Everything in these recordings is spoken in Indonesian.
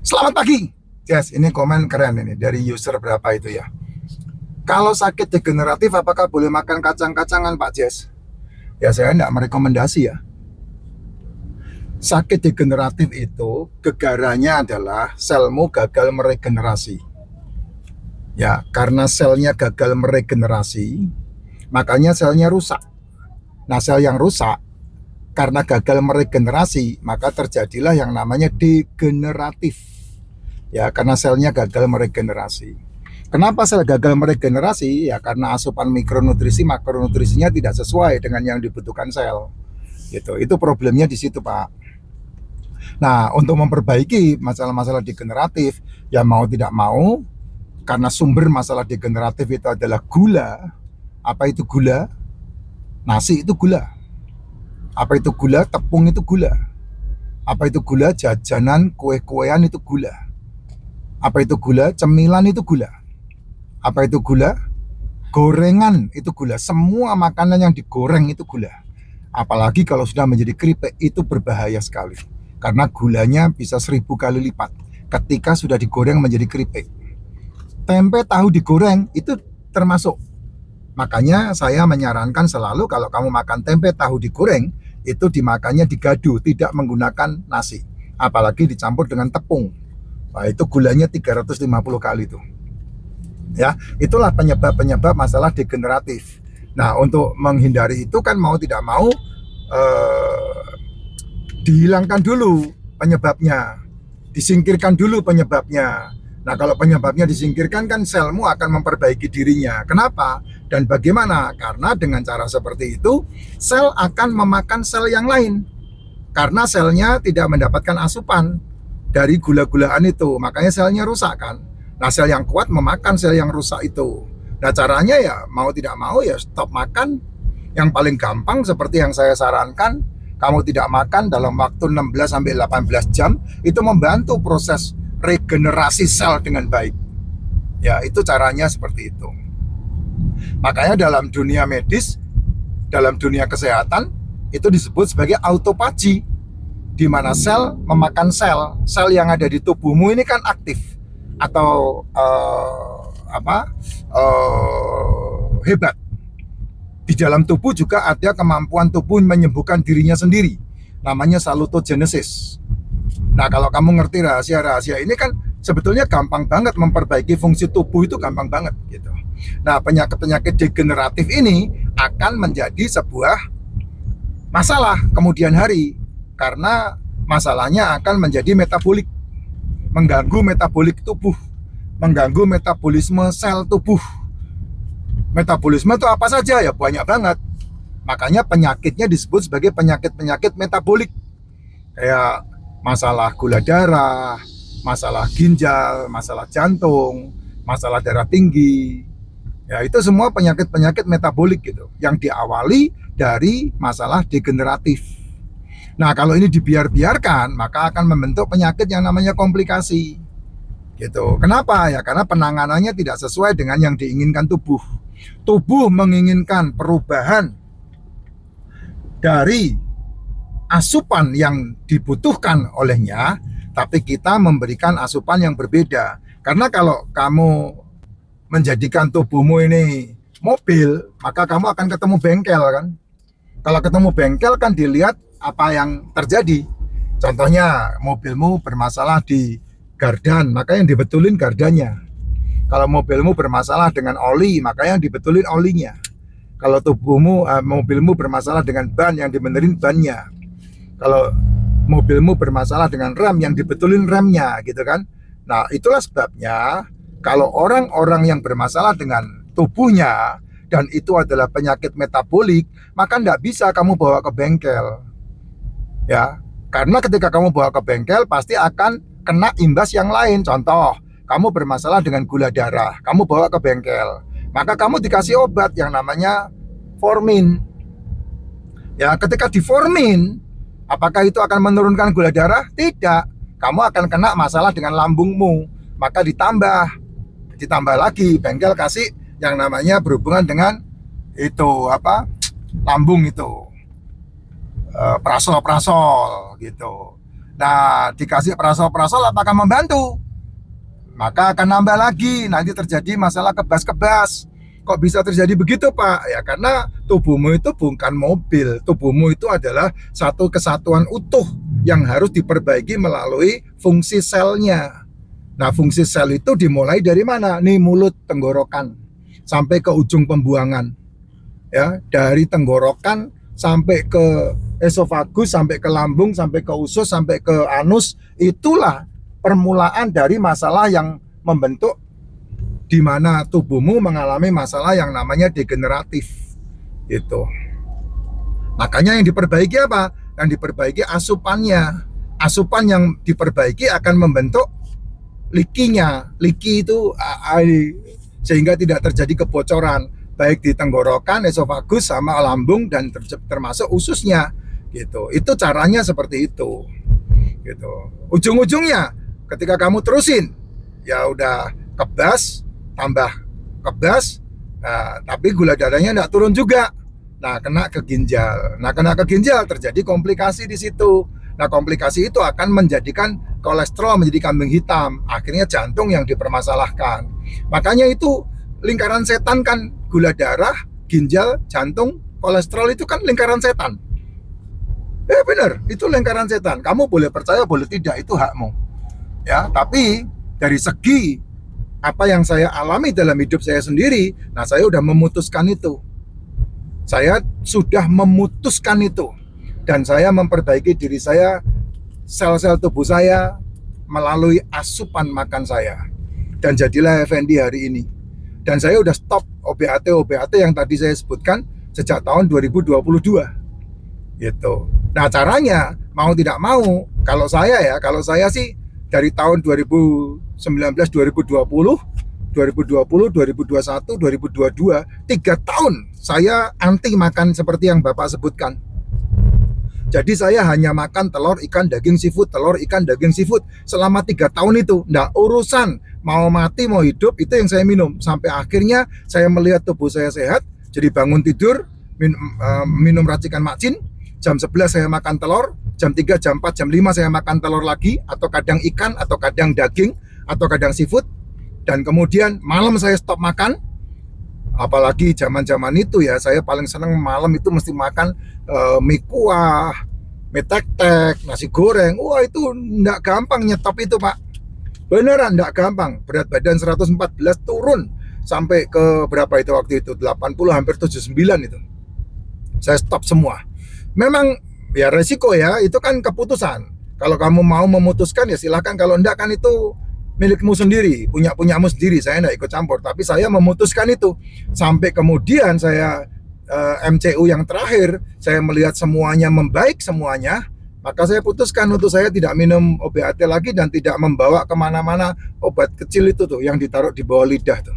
Selamat pagi. Yes, ini komen keren ini dari user berapa itu ya. Kalau sakit degeneratif apakah boleh makan kacang-kacangan Pak Jess? Ya saya tidak merekomendasi ya. Sakit degeneratif itu gegarannya adalah selmu gagal meregenerasi. Ya, karena selnya gagal meregenerasi, makanya selnya rusak. Nah, sel yang rusak karena gagal meregenerasi, maka terjadilah yang namanya degeneratif. Ya, karena selnya gagal meregenerasi. Kenapa sel gagal meregenerasi? Ya karena asupan mikronutrisi, makronutrisinya tidak sesuai dengan yang dibutuhkan sel. Gitu. Itu problemnya di situ, Pak. Nah, untuk memperbaiki masalah-masalah degeneratif, ya mau tidak mau, karena sumber masalah degeneratif itu adalah gula. Apa itu gula? Nasi itu gula. Apa itu gula? Tepung itu gula. Apa itu gula? Jajanan, kue-kuean itu gula. Apa itu gula? Cemilan itu gula. Apa itu gula? Gorengan itu gula. Semua makanan yang digoreng itu gula. Apalagi kalau sudah menjadi keripik, itu berbahaya sekali. Karena gulanya bisa 1000 kali lipat ketika sudah digoreng menjadi keripik. Tempe tahu digoreng itu termasuk. Makanya saya menyarankan selalu kalau kamu makan tempe tahu digoreng, itu dimakannya digado, tidak menggunakan nasi. Apalagi dicampur dengan tepung. Nah, itu gulanya 350 kali tuh. Ya, itulah penyebab-penyebab masalah degeneratif. Nah, untuk menghindari itu kan mau tidak mau dihilangkan dulu penyebabnya, disingkirkan dulu penyebabnya. Nah, kalau penyebabnya disingkirkan kan selmu akan memperbaiki dirinya. Kenapa? Dan bagaimana? Karena dengan cara seperti itu, sel akan memakan sel yang lain. Karena selnya tidak mendapatkan asupan dari gula-gulaan itu, makanya selnya rusak kan. Nah, sel yang kuat memakan sel yang rusak itu. Nah, caranya ya mau tidak mau ya stop makan. Yang paling gampang seperti yang saya sarankan, kamu tidak makan dalam waktu 16 sampai 18 jam, itu membantu proses regenerasi sel dengan baik. Ya, itu caranya seperti itu. Makanya dalam dunia medis, dalam dunia kesehatan, itu disebut sebagai autophagy, di mana sel memakan sel. Sel yang ada di tubuhmu ini kan aktif atau hebat. Di dalam tubuh juga ada kemampuan tubuh menyembuhkan dirinya sendiri. Namanya salutogenesis. Nah, kalau kamu ngerti rahasia-rahasia ini kan sebetulnya gampang banget memperbaiki fungsi tubuh, itu gampang banget gitu. Nah, penyakit-penyakit degeneratif ini akan menjadi sebuah masalah kemudian hari karena masalahnya akan menjadi metabolik, mengganggu metabolik tubuh, mengganggu metabolisme sel tubuh. Metabolisme itu apa saja? Ya banyak banget. Makanya penyakitnya disebut sebagai penyakit-penyakit metabolik. Kayak masalah gula darah, masalah ginjal, masalah jantung, masalah darah tinggi. Ya itu semua penyakit-penyakit metabolik gitu, yang diawali dari masalah degeneratif. Nah, kalau ini dibiarkan, maka akan membentuk penyakit yang namanya komplikasi. Gitu. Kenapa? Ya karena penanganannya tidak sesuai dengan yang diinginkan tubuh. Tubuh menginginkan perubahan dari asupan yang dibutuhkan olehnya, tapi kita memberikan asupan yang berbeda. Karena kalau kamu menjadikan tubuhmu ini mobil, maka kamu akan ketemu bengkel kan. Kalau ketemu bengkel kan dilihat apa yang terjadi. Contohnya mobilmu bermasalah di gardan, maka yang dibetulin gardannya. Kalau mobilmu bermasalah dengan oli, maka yang dibetulin olinya. Kalau mobilmu bermasalah dengan ban, yang dibenerin bannya. Kalau mobilmu bermasalah dengan rem, yang dibetulin remnya, gitu kan. Nah, itulah sebabnya kalau orang-orang yang bermasalah dengan tubuhnya dan itu adalah penyakit metabolik, maka tidak bisa kamu bawa ke bengkel. Ya, karena ketika kamu bawa ke bengkel pasti akan kena imbas yang lain. Contoh, kamu bermasalah dengan gula darah, kamu bawa ke bengkel, maka kamu dikasih obat yang namanya Formin. Ya, ketika diformin, apakah itu akan menurunkan gula darah? Tidak. Kamu akan kena masalah dengan lambungmu, maka ditambah lagi bengkel kasih yang namanya berhubungan dengan itu lambung itu, prasol gitu. Nah, dikasih perasol-perasol apakah membantu? Maka akan nambah lagi, nanti terjadi masalah kebas-kebas. Kok bisa terjadi begitu, Pak? Ya karena tubuhmu itu bukan mobil. Tubuhmu itu adalah satu kesatuan utuh yang harus diperbaiki melalui fungsi selnya. Nah, fungsi sel itu dimulai dari mana? Nih, mulut, tenggorokan, sampai ke ujung pembuangan. Ya, dari tenggorokan sampai ke esofagus, sampai ke lambung, sampai ke usus, sampai ke anus. Itulah permulaan dari masalah yang membentuk di mana tubuhmu mengalami masalah yang namanya degeneratif. Gitu. Makanya yang diperbaiki apa? Yang diperbaiki asupannya. Asupan yang diperbaiki akan membentuk likinya. Liki itu sehingga tidak terjadi kebocoran baik di tenggorokan, esofagus sama lambung dan termasuk ususnya. Gitu. Itu caranya seperti itu. Gitu. Ujung-ujungnya ketika kamu terusin, ya udah kebas, tambah kebas, tapi gula darahnya enggak turun juga. Nah, kena ke ginjal. Nah, kena ke ginjal terjadi komplikasi di situ. Nah, komplikasi itu akan menjadikan kolesterol menjadi kambing hitam. Akhirnya jantung yang dipermasalahkan. Makanya itu lingkaran setan kan, gula darah, ginjal, jantung, kolesterol itu kan lingkaran setan. Benar, itu lingkaran setan. Kamu boleh percaya, boleh tidak, itu hakmu. Ya, tapi dari segi apa yang saya alami dalam hidup saya sendiri, nah saya sudah memutuskan itu. Saya sudah memutuskan itu. Dan saya memperbaiki diri saya, sel-sel tubuh saya melalui asupan makan saya. Dan jadilah Effendi hari ini. Dan saya udah stop OBAT yang tadi saya sebutkan sejak tahun 2022. Gitu. Nah, caranya mau tidak mau, kalau saya sih dari tahun 2019, 2020, 2021, 2022, 3 tahun saya anti makan seperti yang Bapak sebutkan. Jadi saya hanya makan telur, ikan, daging, seafood, telur, ikan, daging, seafood selama 3 tahun itu. Nggak urusan mau mati, mau hidup, itu yang saya minum. Sampai akhirnya saya melihat tubuh saya sehat, jadi bangun tidur, minum racikan macin, jam 11 saya makan telur, jam 3, jam 4, jam 5 saya makan telur lagi, atau kadang ikan, atau kadang daging, atau kadang seafood. Dan kemudian malam saya stop makan. Apalagi zaman-zaman itu ya, saya paling senang malam itu mesti makan mie kuah, mie tek-tek, nasi goreng. Wah, itu enggak gampang nyetop itu, Pak. Beneran enggak gampang. Berat badan 114 turun sampai ke berapa itu waktu itu? 80, hampir 79 itu. Saya stop semua. Memang ya resiko ya, itu kan keputusan. Kalau kamu mau memutuskan ya silahkan, kalau enggak kan itu milikmu sendiri, punyamu sendiri. Saya enggak ikut campur, tapi saya memutuskan itu. Sampai kemudian saya MCU yang terakhir, saya melihat semuanya membaik semuanya, maka saya putuskan untuk saya tidak minum OBAT lagi dan tidak membawa kemana-mana obat kecil itu tuh yang ditaruh di bawah lidah tuh.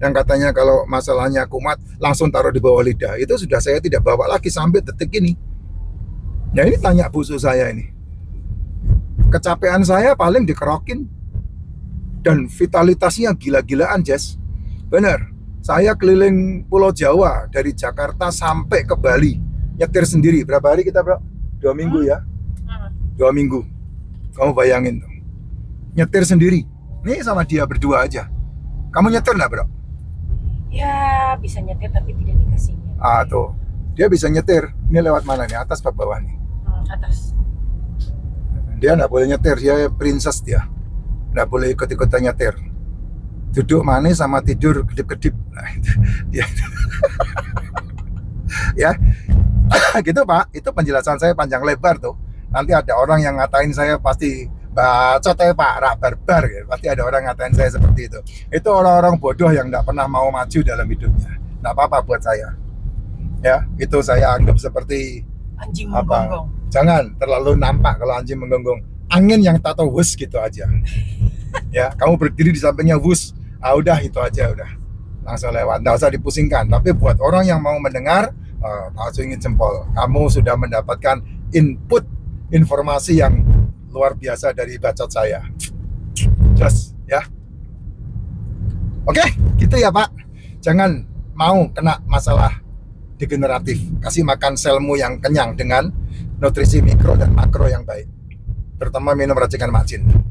Yang katanya kalau masalahnya kumat langsung taruh di bawah lidah, itu sudah saya tidak bawa lagi sampai detik ini. Ya ini tanya busuk saya ini. Kecapean saya paling dikerokin. Dan vitalitasnya gila-gilaan, Jess. Bener. Saya keliling Pulau Jawa dari Jakarta sampai ke Bali. Nyetir sendiri. Berapa hari kita, Bro? 2 minggu ya? 2 minggu. Kamu bayangin tuh. Nyetir sendiri. Ini sama dia berdua aja. Kamu nyetir nggak, Bro? Ya, bisa nyetir tapi tidak dikasihnya. Tuh. Dia bisa nyetir. Ini lewat mana nih? Atas apa bawah nih? Atas. Dia nggak boleh nyetir. Dia princess dia. Nggak boleh ikut-ikutan nyetir. Duduk manis sama tidur kedip-kedip. Nah, itu dia. Ya. Gitu, Pak. Itu penjelasan saya panjang lebar tuh. Nanti ada orang yang ngatain saya pasti bacot ya, Pak, rak barbar gitu. Pasti ada orang ngatain saya seperti itu. Itu orang-orang bodoh yang nggak pernah mau maju dalam hidupnya. Nggak apa-apa buat saya. Ya, itu saya anggap seperti anjing menggonggong. Jangan terlalu nampak kalau anjing menggonggong. Angin yang tak tahu wus gitu aja. Ya, kamu berdiri di sampingnya wus, udah itu aja udah. Langsung lewat, nggak usah dipusingkan. Tapi buat orang yang mau mendengar, acungin jempol. Kamu sudah mendapatkan input informasi yang luar biasa dari bacot saya. Just ya. Oke, gitu ya, Pak. Jangan mau kena masalah degeneratif. Kasih makan selmu yang kenyang dengan nutrisi mikro dan makro yang baik. terutama minum racikan Mak Jin.